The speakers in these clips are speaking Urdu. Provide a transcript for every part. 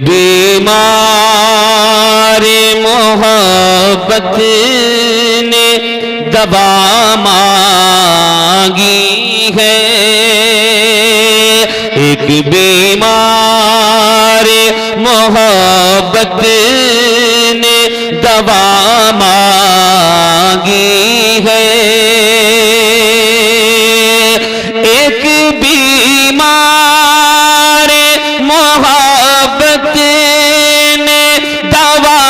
بیمار محبت نے دوا مانگی ہے، ایک بیمار محبت نے دوا مانگی ہے، ایک بیمار محبت نے دوا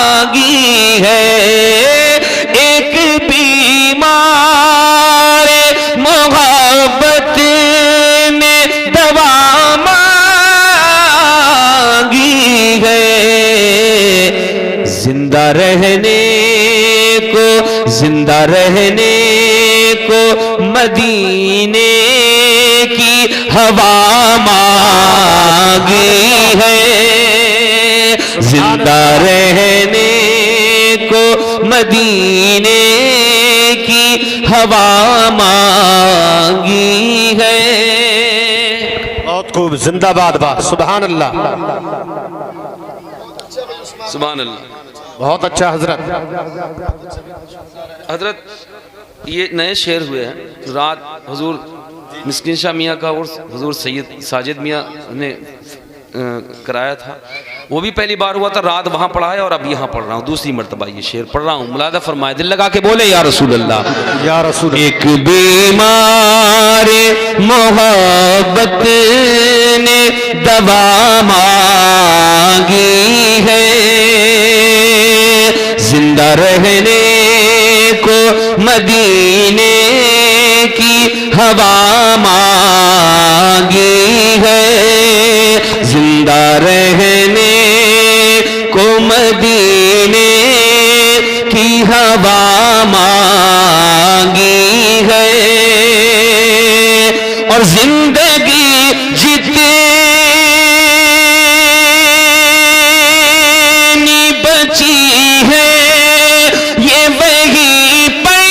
مانگی ہے، ایک بیمار محبت نے دوا مانگی ہے، زندہ رہنے کو مدینے کی ہوا مانگی ہے، زندہ رہنے کو مدینے کی ہوا مانگی ہے۔ بہت خوب، زندہ باد با، سبحان اللہ، سبحان اللہ۔ بہت اچھا حضرت۔ حضرت یہ نئے شعر ہوئے ہیں، رات حضور مسکین شاہ میاں کا اور حضور سید ساجد میاں نے کرایا تھا، وہ بھی پہلی بار ہوا تھا، رات وہاں پڑھا ہے اور اب یہاں پڑھ رہا ہوں، دوسری مرتبہ یہ شعر پڑھ رہا ہوں، ملاحظہ فرمائے، دل لگا کے بولے یا رسول اللہ، یا رسول اللہ۔ ایک بیمار محبت نے دوا مانگی ہے، زندہ رہنے کو مدینے کی ہوا مانگی ہے، زندہ رہنے کو مدینے کی ہوا مانگی ہے، اور زندگی جتنی بچی ہے یہ وہی پہ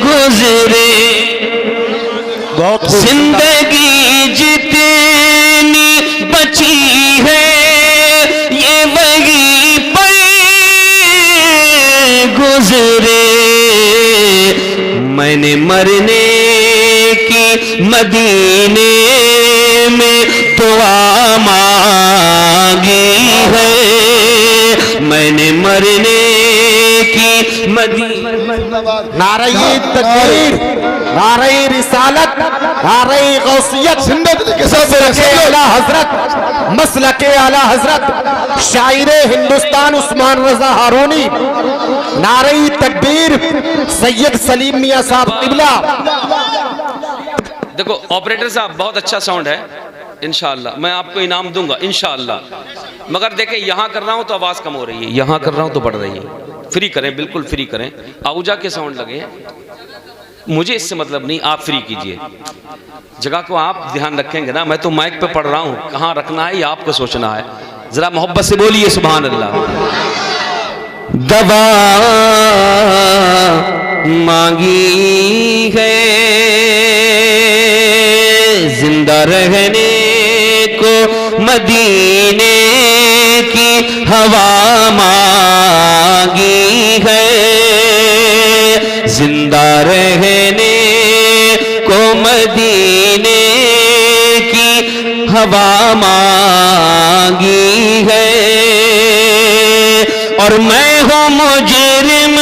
گزرے، بہت خوب، زندگی جتنی بچی ہے یہ وہی پہ گزرے، میں نے مرنے کی مدینے میں دعا مانگی ہے، میں نے مرنے کی مدینے نعرہ تکبیر، نعرہ رسالت، نعرہ غوثیت، مسلک اعلیٰ حضرت، مسلک اعلیٰ حضرت شاعر ہندوستان عثمان رضا ہارونی، نعرہ تکبیر سید سلیم میاں صاحب قبلہ۔ دیکھو آپریٹر صاحب بہت اچھا ساؤنڈ ہے، انشاءاللہ میں آپ کو انعام دوں گا انشاءاللہ، مگر دیکھیں یہاں کر رہا ہوں تو آواز کم ہو رہی ہے، یہاں کر رہا ہوں تو بڑھ رہی ہے، فری کریں، بالکل فری کریں، آؤجا کے ساؤنڈ لگے ہیں، مجھے اس سے مطلب نہیں، آپ فری کیجئے، جگہ کو آپ دھیان رکھیں گے نا، میں تو مائک پہ پڑھ رہا ہوں، کہاں رکھنا ہے یہ آپ کو سوچنا ہے، ذرا محبت سے بولیے سبحان اللہ۔ دوا مانگی ہے، زندہ رہنے کو مدینے کی ہوا مانگی ہے، زندہ رہنے کو مدینے کی ہوا مانگی ہے، اور میں ہوں مجرم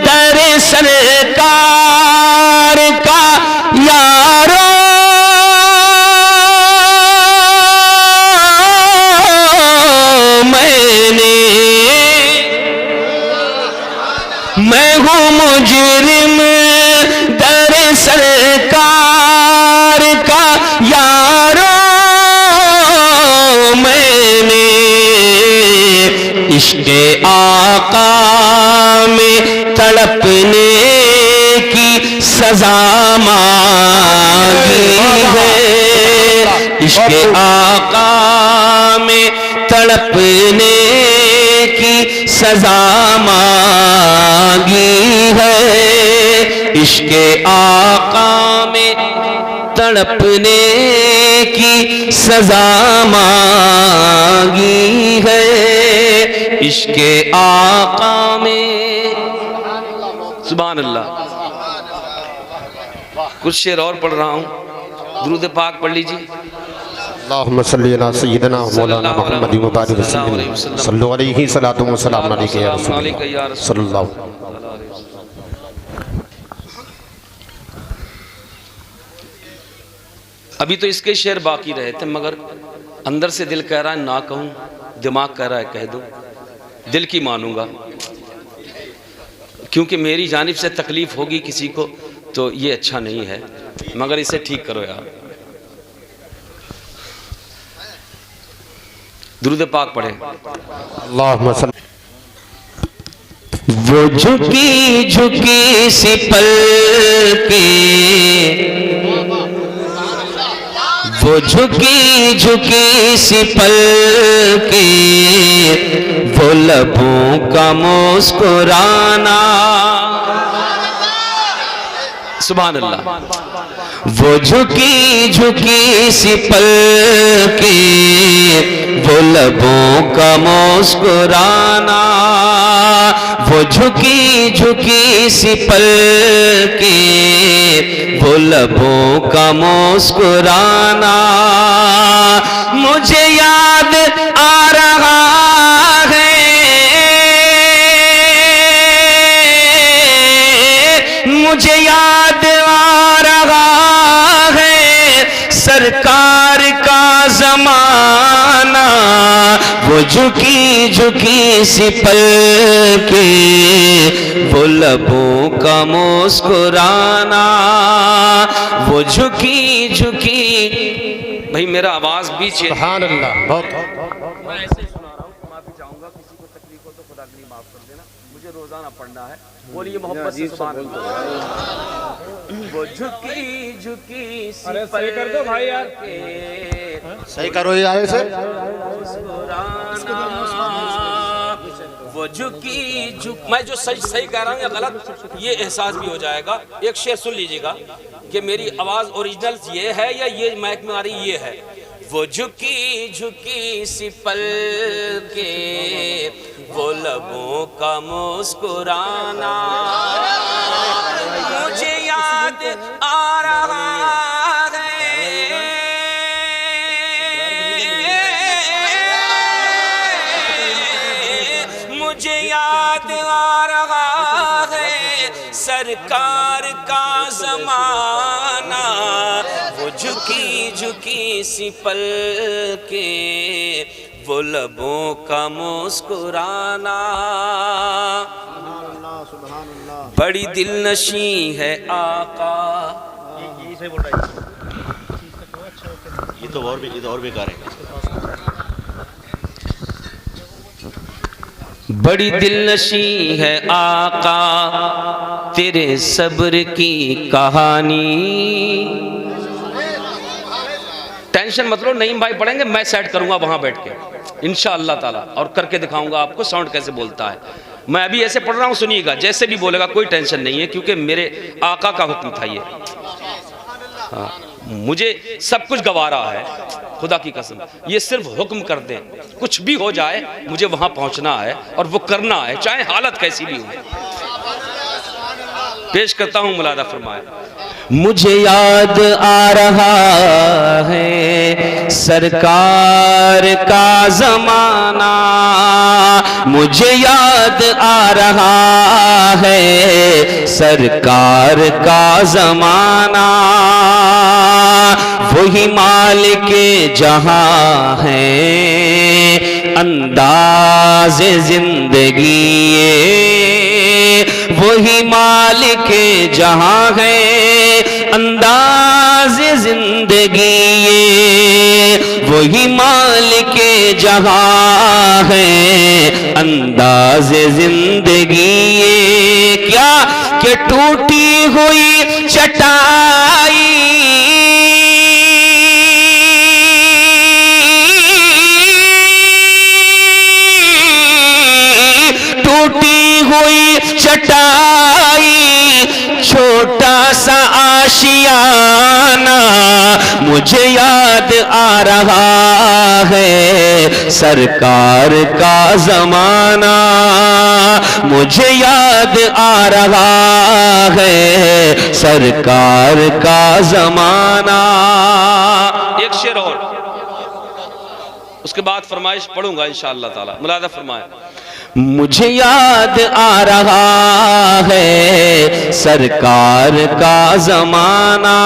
در سرکار کا یارو، میں ہوں مجرم در سرکار کا یارو، میں نے عشق آقا میں تڑپنے کی سزا مانگی ہے، عشق آقا میں تڑپنے کی سزا مانگی ہے، عشق آقا میں تڑپنے کی سزا مانگی ہے، عشق آقا میں۔ سبحان اللہ۔ کچھ شعر اور پڑھ رہا ہوں، درود پاک پڑھ لیجیے۔ اللہم صلی علی سیدنا مولانا محمد مبارک وسلم صلو علیہ صلاۃ و سلام علیکہ یا رسول اللہ صلی اللہ علیہ وسلم۔ ابھی تو اس کے شعر باقی رہے تھے، مگر اندر سے دل کہہ رہا ہے نہ کہوں، دماغ کہہ رہا ہے کہہ دوں، دل کی مانوں گا، کیونکہ میری جانب سے تکلیف ہوگی کسی کو تو یہ اچھا نہیں ہے، مگر اسے ٹھیک کرو یار۔ درود پاک پڑھیں۔ اللہم صلی وہ جھکی جھکی سی پلکیں، وہ جھکی جھکی سی پلکیں، وہ لبوں کا مسکرانا، سبحان اللہ۔ وہ جھکی جھکی سی پلکیں، وہ لبوں کا مسکرانا، وہ جھکی جھکی سی پلکیں، وہ لبوں کا مسکرانا، مجھے یاد آ رہا ہے، مجھے یاد آ رہا ہے سرکار کا زمانہ، وہ جھکی جھکی سی پلکیں، وہ لبوں کا مسکرانا، وہ جھکی جھکی۔ بھائی میرا آواز بیچ ہے، سبحان اللہ، بہت میں ایسے ہی سنا رہا ہوں، معافی چاہوں گا، کسی کو تکلیف ہو تو خدا کے لیے معاف کر دینا، مجھے روزانہ پڑھنا ہے، بولیے محبت سے سبحان اللہ۔ وہ جھکی جھکی سی پلکیں، صحیح کرو یہ آئے سے۔ وہ جھکی جھک، میں جو صحیح کہہ رہا ہوں یا غلط یہ احساس بھی ہو جائے گا۔ ایک شعر سن لیجئے گا کہ میری آواز اوریجنل یہ ہے یا یہ مائک میں آ رہی یہ ہے۔ وہ جھکی جھکی سی پلکیں، وہ لبوں کا مسکرانا، مجھے یاد آ رہا ہے، مجھے یاد آ رہا ہے سرکار کا زمانہ، وہ جھکی جھکی سی پلکیں، وہ لبوں کا مسکرانا، بڑی دل نشیں ہے آقا۔ یہ تو اور بیکار ہے۔ بڑی دل نشیں ہے آقا تیرے صبر کی کہانی، ٹینشن مت لو، نعیم بھائی پڑھیں گے، میں سیٹ کروں گا وہاں بیٹھ کے انشاءاللہ تعالی، اور کر کے دکھاؤں گا آپ کو ساؤنڈ کیسے بولتا ہے۔ میں ابھی ایسے پڑھ رہا ہوں، سنیے گا، جیسے بھی بولے گا کوئی ٹینشن نہیں ہے، کیونکہ میرے آقا کا حکم تھا یہ، مجھے سب کچھ گوارا ہے خدا کی قسم، یہ صرف حکم کر دیں، کچھ بھی ہو جائے مجھے وہاں پہنچنا ہے اور وہ کرنا ہے، چاہے حالت کیسی بھی ہو۔ پیش کرتا ہوں، ملاحظہ فرمائے۔ مجھے یاد آ رہا ہے سرکار کا زمانہ، مجھے یاد آ رہا ہے سرکار کا زمانہ، وہی مالک جہاں ہے انداز زندگی، وہی مالک جہاں ہے انداز زندگی، وہی مالک جہاں ہے انداز زندگی، کیا کہ ٹوٹی ہوئی چٹائی آشیانہ مجھے یاد آ رہا ہے سرکار کا زمانہ مجھے یاد آ رہا ہے سرکار کا زمانہ. ایک شعر اور اس کے بعد فرمائش پڑھوں گا انشاءاللہ تعالی. ملاحظہ فرمائیں. مجھے یاد آ رہا ہے سرکار کا زمانہ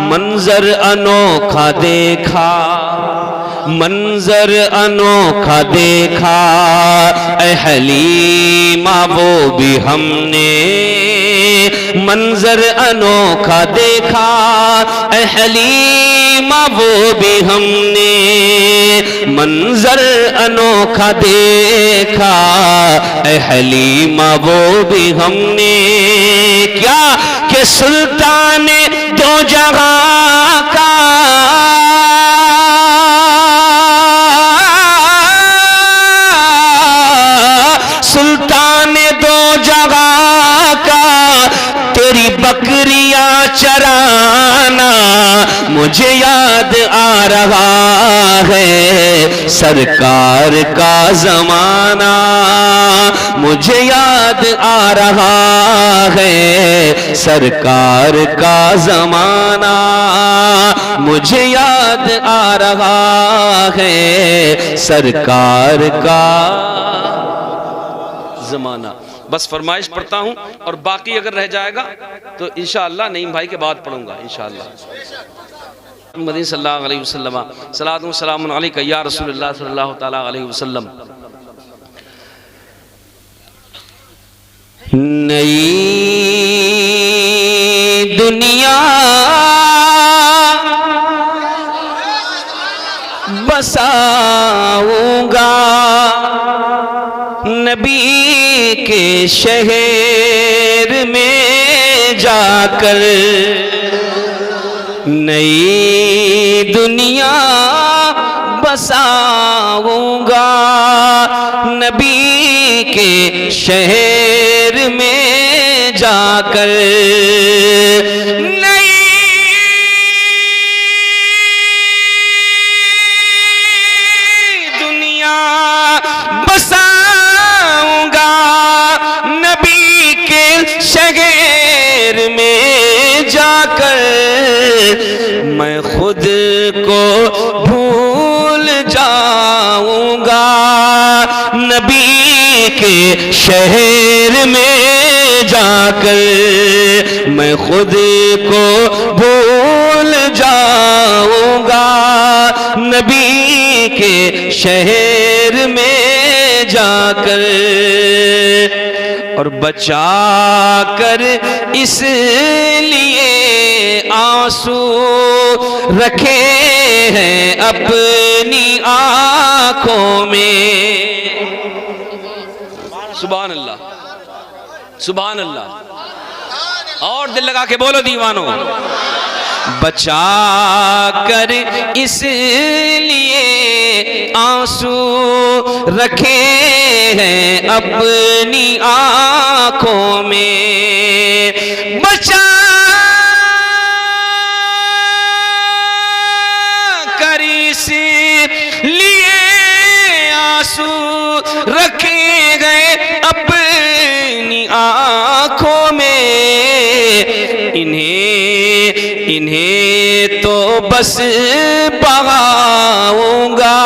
منظر انوکھا دیکھا منظر انوکھا دیکھا اے حلیمہ وہ بھی ہم نے منظر انوکھا دیکھا اے حلیمہ وہ بھی ہم نے منظر انوکھا دیکھا اے حلیمہ وہ بھی ہم نے کیا کہ سلطان دو جہاں کا سلطان دو جہاں کا تیری بکریاں چرانا مجھے یاد آ رہا ہے سرکار کا زمانہ مجھے یاد آ رہا ہے سرکار کا زمانہ مجھے یاد آ رہا ہے سرکار کا زمانہ. بس فرمائش پڑھتا ہوں اور باقی اگر رہ جائے گا تو انشاءاللہ نعیم بھائی کے بعد پڑھوں گا انشاءاللہ. محمد صلی اللہ علیہ وسلم صلاۃ و سلام علیکہ یا رسول اللہ صلی اللہ تعالی علیہ وسلم. نئی دنیا بساؤں گا نبی کے شہر میں جا کر نئی دنیا بساؤں گا نبی کے شہر میں جا کر نئی دنیا بساؤں گا نبی کے شہر میں جا کر میں خود کو بھول جاؤں گا نبی کے شہر میں جا کر میں خود کو بھول جاؤں گا نبی کے شہر میں جا کر اور بچا کر اس لیے آنسو رکھے ہیں اپنی آنکھوں میں. سبحان اللہ سبحان اللہ. اور دل لگا کے بولو دیوانو. بچا کر اس لیے آنسو رکھے ہیں اپنی آنکھوں میں. بچا کر اس لیے آنسو رکھے گئے اپنی آنکھوں میں. انہیں تو بس بہاؤں گا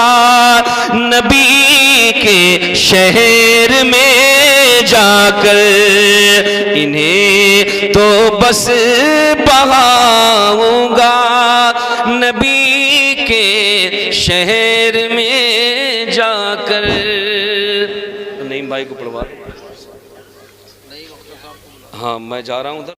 نبی کے شہر میں جا کر. انہیں تو بس بہاؤں گا نبی کے شہر میں جا کر. نعیم بھائی کو پڑھوا. ہاں میں جا رہا ہوں ادھر.